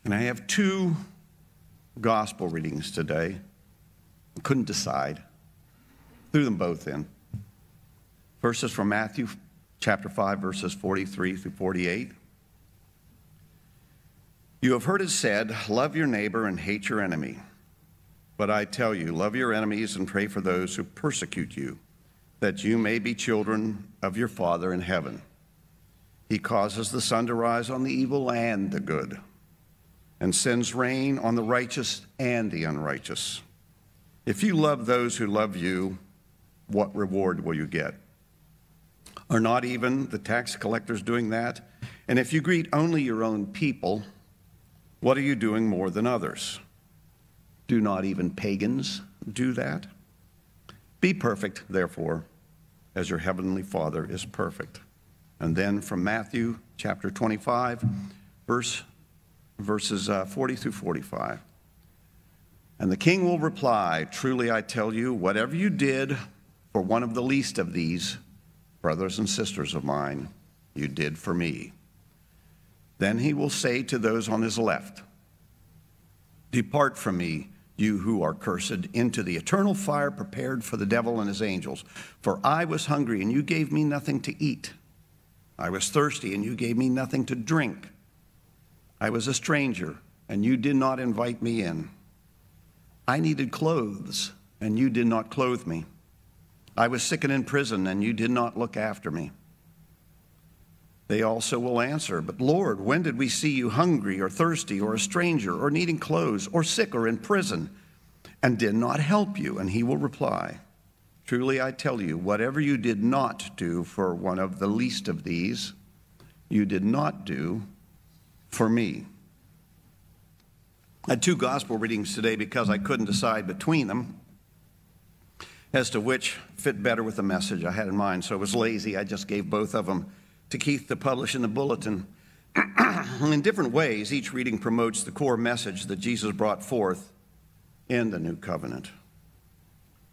And I have two gospel readings today. I couldn't decide. Threw them both in. First is from Matthew chapter 5, verses 43 through 48. You have heard it said, love your neighbor and hate your enemy. But I tell you, love your enemies and pray for those who persecute you, that you may be children of your Father in heaven. He causes the sun to rise on the evil and the good, and sends rain on the righteous and the unrighteous. If you love those who love you, what reward will you get? Are not even the tax collectors doing that? And if you greet only your own people, what are you doing more than others? Do not even pagans do that? Be perfect, therefore, as your heavenly Father is perfect. And then from Matthew chapter 25, verses 40 through 45. And the king will reply, truly I tell you, whatever you did for one of the least of these brothers and sisters of mine, you did for me. Then he will say to those on his left, depart from me, you who are cursed, into the eternal fire prepared for the devil and his angels. For I was hungry, and you gave me nothing to eat. I was thirsty, and you gave me nothing to drink. I was a stranger, and you did not invite me in. I needed clothes, and you did not clothe me. I was sick and in prison, and you did not look after me. They also will answer, but Lord, when did we see you hungry or thirsty or a stranger or needing clothes or sick or in prison and did not help you? And he will reply, truly I tell you, whatever you did not do for one of the least of these, you did not do for me. I had two gospel readings today because I couldn't decide between them as to which fit better with the message I had in mind. So I was lazy. I just gave both of them to Keith to publish in the bulletin. In different ways, each reading promotes the core message that Jesus brought forth in the new covenant,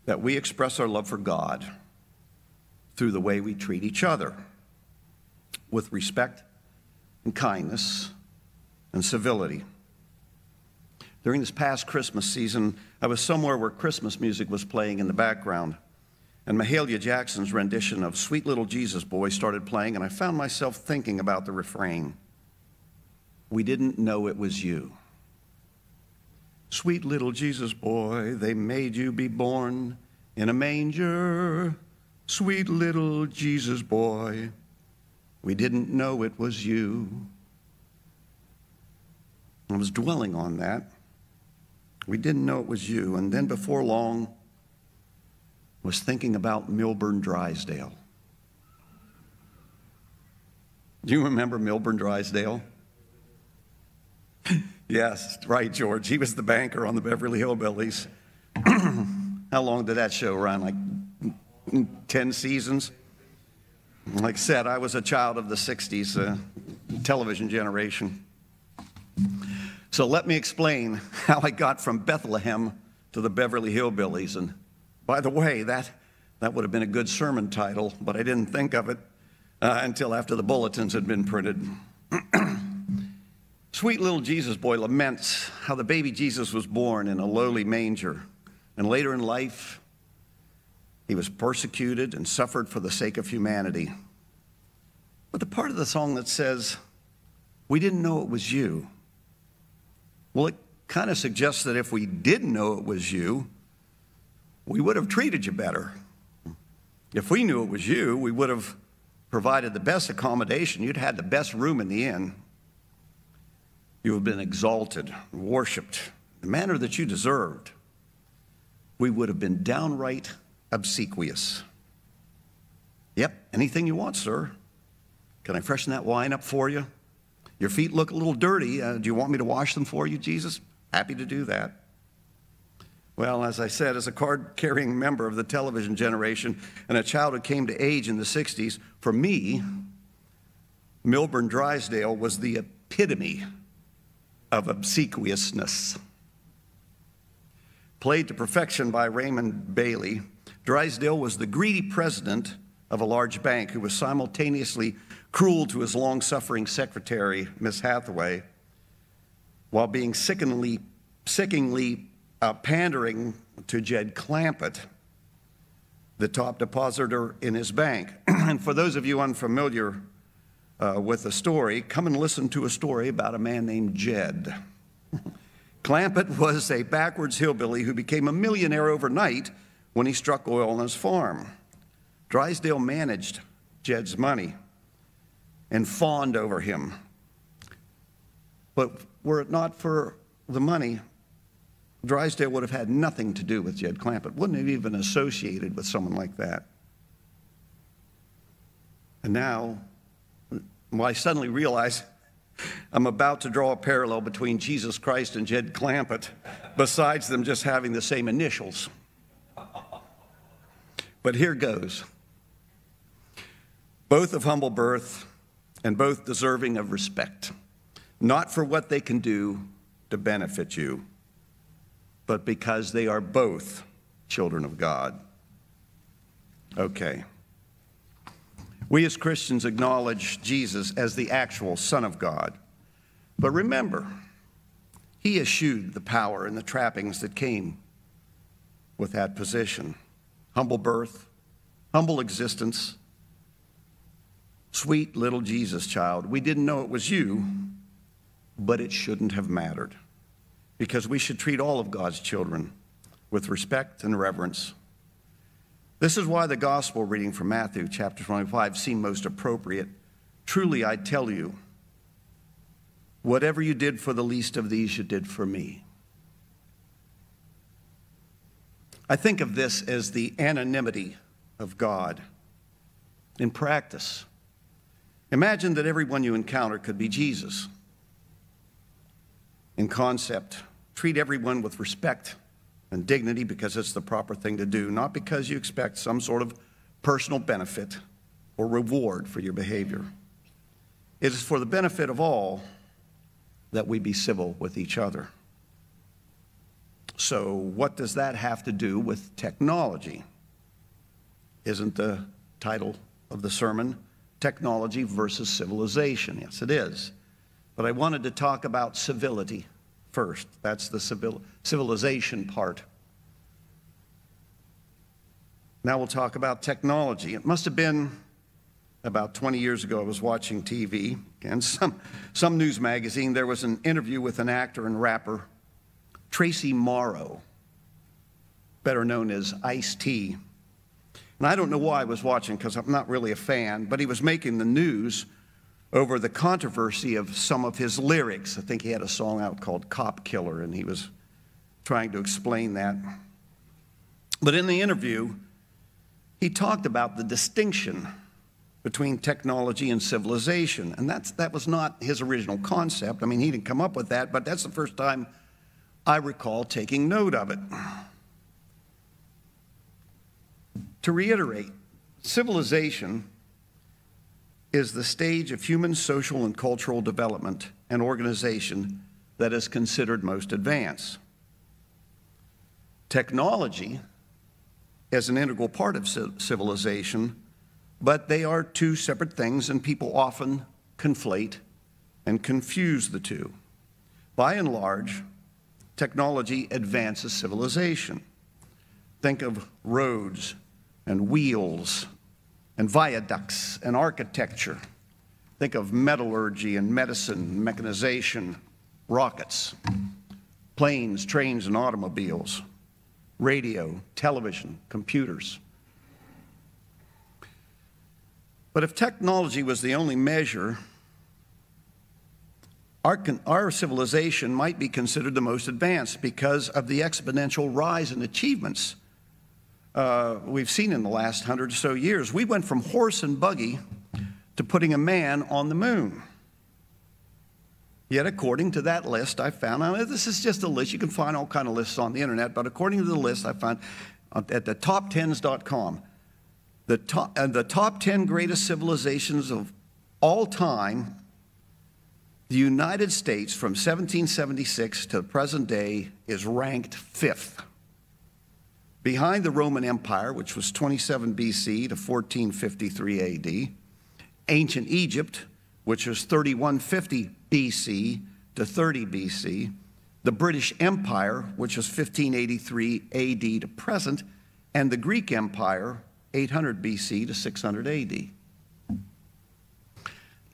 that we express our love for God through the way we treat each other, with respect and kindness and civility. During this past Christmas season, I was somewhere where Christmas music was playing in the background, and Mahalia Jackson's rendition of Sweet Little Jesus Boy started playing, and I found myself thinking about the refrain. We didn't know it was you. Sweet little Jesus boy, they made you be born in a manger. Sweet little Jesus boy, we didn't know it was you. I was dwelling on that. We didn't know it was you. And then before long, was thinking about Milburn Drysdale. Do you remember Milburn Drysdale? Yes, right, George. He was the banker on the Beverly Hillbillies. How long did that show run? Like 10 seasons? Like I said, I was a child of the 60s television generation. So let me explain how I got from Bethlehem to the Beverly Hillbillies. And by the way, that would have been a good sermon title, but I didn't think of it until after the bulletins had been printed. Sweet little Jesus boy laments how the baby Jesus was born in a lowly manger, and later in life, he was persecuted and suffered for the sake of humanity. But the part of the song that says, we didn't know it was you, well, it kind of suggests that if we didn't know it was you, we would have treated you better. If we knew it was you, we would have provided the best accommodation. You'd had the best room in the inn. You would have been exalted, worshipped, the manner that you deserved. We would have been downright obsequious. Yep, anything you want, sir. Can I freshen that wine up for you? Your feet look a little dirty. Do you want me to wash them for you, Jesus? Happy to do that. Well, as I said, as a card-carrying member of the television generation and a child who came to age in the 60s, for me, Milburn Drysdale was the epitome of obsequiousness. Played to perfection by Raymond Bailey, Drysdale was the greedy president of a large bank who was simultaneously cruel to his long-suffering secretary, Miss Hathaway, while being sickeningly pandering to Jed Clampett, the top depositor in his bank. And for those of you unfamiliar with the story, come and listen to a story about a man named Jed. Clampett was a backwards hillbilly who became a millionaire overnight when he struck oil on his farm. Drysdale managed Jed's money and fawned over him. But were it not for the money, Drysdale would have had nothing to do with Jed Clampett, wouldn't have even associated with someone like that. And now, I suddenly realize I'm about to draw a parallel between Jesus Christ and Jed Clampett, besides them just having the same initials. But here goes. Both of humble birth and both deserving of respect, not for what they can do to benefit you, but because they are both children of God. Okay. We as Christians acknowledge Jesus as the actual Son of God. But remember, he eschewed the power and the trappings that came with that position. Humble birth, humble existence, sweet little Jesus child. We didn't know it was you, but it shouldn't have mattered, because we should treat all of God's children with respect and reverence. This is why the gospel reading from Matthew chapter 25 seemed most appropriate. Truly, I tell you, whatever you did for the least of these, you did for me. I think of this as the anonymity of God in practice. Imagine that everyone you encounter could be Jesus. In concept, treat everyone with respect and dignity because it's the proper thing to do, not because you expect some sort of personal benefit or reward for your behavior. It is for the benefit of all that we be civil with each other. So what does that have to do with technology? Isn't the title of the sermon Technology versus Civilization? Yes, it is. But I wanted to talk about civility first. That's the civilization part. Now we'll talk about technology. It must have been about 20 years ago. I was watching TV, and some news magazine. There was an interview with an actor and rapper, Tracy Morrow, better known as Ice-T. And I don't know why I was watching, because I'm not really a fan, but he was making the news over the controversy of some of his lyrics. I think he had a song out called Cop Killer, and he was trying to explain that. But in the interview, he talked about the distinction between technology and civilization, and that was not his original concept. I mean, he didn't come up with that, but that's the first time I recall taking note of it. To reiterate, civilization is the stage of human social and cultural development and organization that is considered most advanced. Technology is an integral part of civilization, but they are two separate things, and people often conflate and confuse the two. By and large, technology advances civilization. Think of roads and wheels and viaducts and architecture. Think of metallurgy and medicine, mechanization, rockets, planes, trains, and automobiles, radio, television, computers. But if technology was the only measure, our civilization might be considered the most advanced because of the exponential rise in achievements we've seen in the last 100 or so years. We went from horse and buggy to putting a man on the moon. Yet according to that list I found, now this is just a list, you can find all kinds of lists on the internet, but according to the list I found at the top10s.com, the top 10 greatest civilizations of all time, the United States from 1776 to the present day is ranked 5th. Behind the Roman Empire, which was 27 BC to 1453 AD, ancient Egypt, which was 3150 BC to 30 BC, the British Empire, which was 1583 AD to present, and the Greek Empire, 800 BC to 600 AD.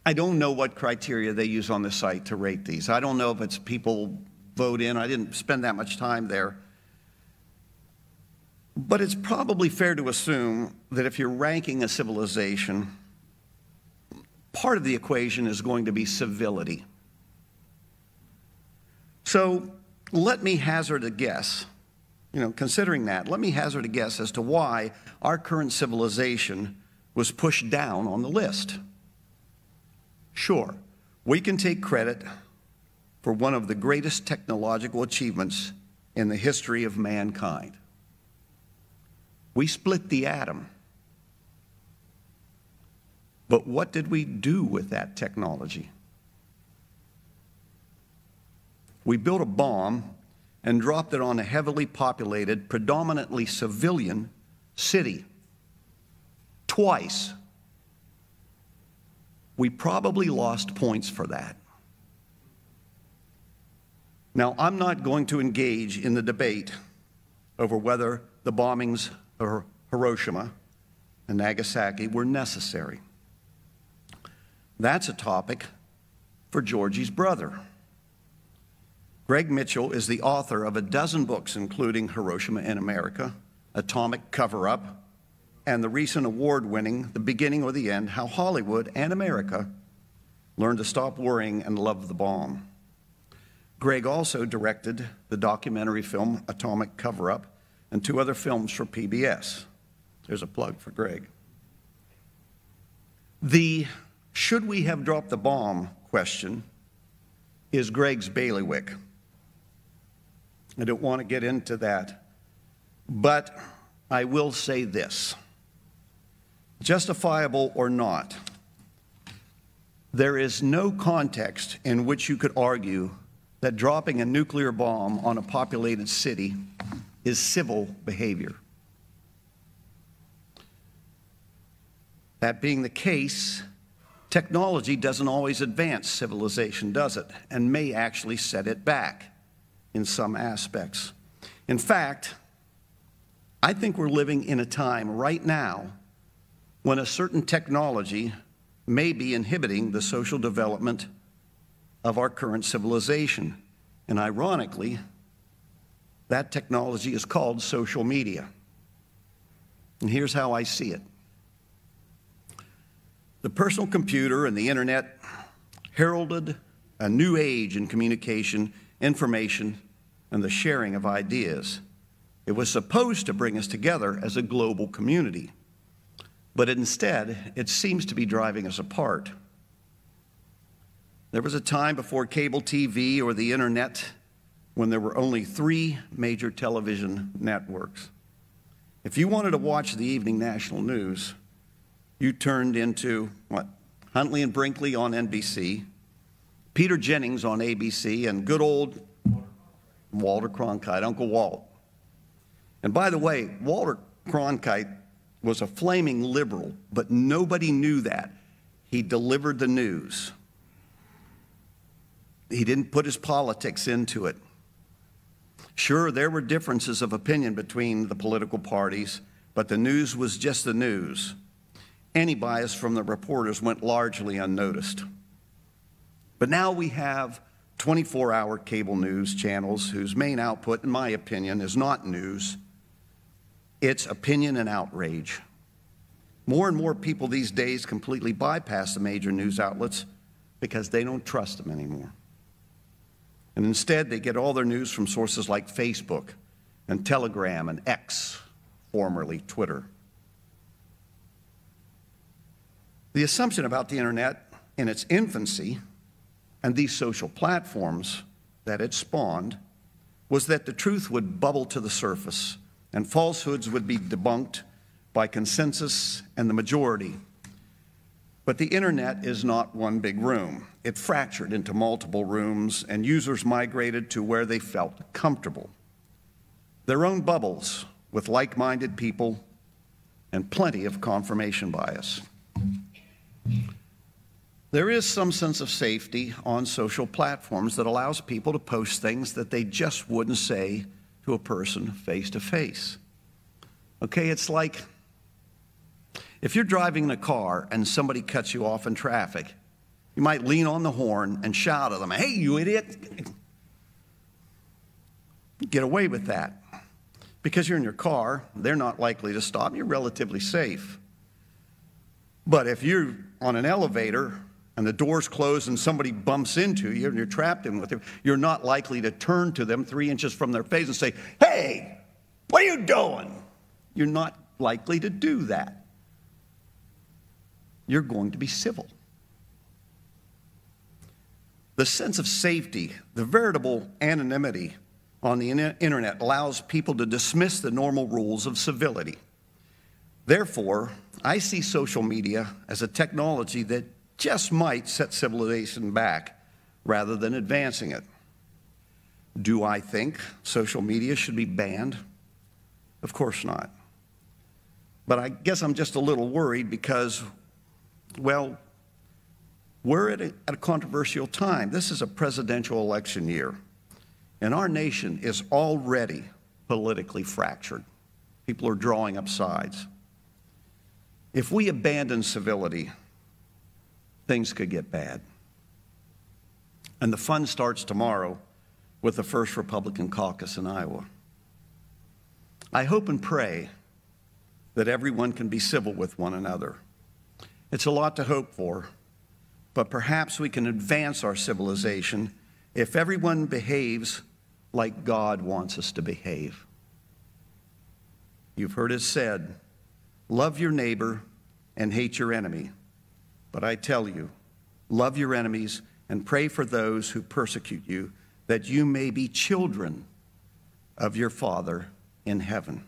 I don't know what criteria they use on the site to rate these. I don't know if it's people vote in. I didn't spend that much time there. But it's probably fair to assume that if you're ranking a civilization, part of the equation is going to be civility. So let me hazard a guess, considering that, let me hazard a guess as to why our current civilization was pushed down on the list. Sure, we can take credit for one of the greatest technological achievements in the history of mankind. We split the atom. But what did we do with that technology? We built a bomb and dropped it on a heavily populated, predominantly civilian city. Twice. We probably lost points for that. Now, I'm not going to engage in the debate over whether the bombings of Hiroshima and Nagasaki were necessary. That's a topic for Georgie's brother. Greg Mitchell is the author of a dozen books, including Hiroshima in America, Atomic Cover-Up, and the recent award-winning The Beginning or the End, How Hollywood and America Learned to Stop Worrying and Love the Bomb. Greg also directed the documentary film Atomic Cover-Up and 2 other films for PBS. There's a plug for Greg. The should we have dropped the bomb question is Greg's bailiwick. I don't want to get into that, but I will say this. Justifiable or not, there is no context in which you could argue that dropping a nuclear bomb on a populated city is civil behavior. That being the case, technology doesn't always advance civilization, does it? And may actually set it back in some aspects. In fact, I think we're living in a time right now when a certain technology may be inhibiting the social development of our current civilization. And ironically, that technology is called social media. And here's how I see it. The personal computer and the internet heralded a new age in communication, information, and the sharing of ideas. It was supposed to bring us together as a global community, but instead, it seems to be driving us apart. There was a time before cable TV or the internet when there were only 3 major television networks. If you wanted to watch the evening national news, you turned into, Huntley and Brinkley on NBC, Peter Jennings on ABC, and good old Walter Cronkite, Uncle Walt. And by the way, Walter Cronkite was a flaming liberal, but nobody knew that. He delivered the news. He didn't put his politics into it. Sure, there were differences of opinion between the political parties, but the news was just the news. Any bias from the reporters went largely unnoticed. But now we have 24-hour cable news channels whose main output, in my opinion, is not news. It's opinion and outrage. More and more people these days completely bypass the major news outlets because they don't trust them anymore. And instead, they get all their news from sources like Facebook and Telegram and X, formerly Twitter. The assumption about the internet in its infancy and these social platforms that it spawned was that the truth would bubble to the surface and falsehoods would be debunked by consensus and the majority. But the internet is not one big room. It fractured into multiple rooms, and users migrated to where they felt comfortable. Their own bubbles with like-minded people and plenty of confirmation bias. There is some sense of safety on social platforms that allows people to post things that they just wouldn't say to a person face to face. Okay, it's like if you're driving in a car and somebody cuts you off in traffic, you might lean on the horn and shout at them, "Hey, you idiot!" Get away with that. Because you're in your car, they're not likely to stop. You're relatively safe. But if you're on an elevator and the door's closed and somebody bumps into you and you're trapped in with them, you're not likely to turn to them 3 inches from their face and say, "Hey, what are you doing?" You're not likely to do that. You're going to be civil. The sense of safety, the veritable anonymity on the internet allows people to dismiss the normal rules of civility. Therefore, I see social media as a technology that just might set civilization back rather than advancing it. Do I think social media should be banned? Of course not. But I guess I'm just a little worried because, well, we're at a controversial time. This is a presidential election year, and our nation is already politically fractured. People are drawing up sides. If we abandon civility, things could get bad. And the fun starts tomorrow with the first Republican caucus in Iowa. I hope and pray that everyone can be civil with one another. It's a lot to hope for, but perhaps we can advance our civilization if everyone behaves like God wants us to behave. You've heard it said, love your neighbor and hate your enemy. But I tell you, love your enemies and pray for those who persecute you, that you may be children of your Father in heaven.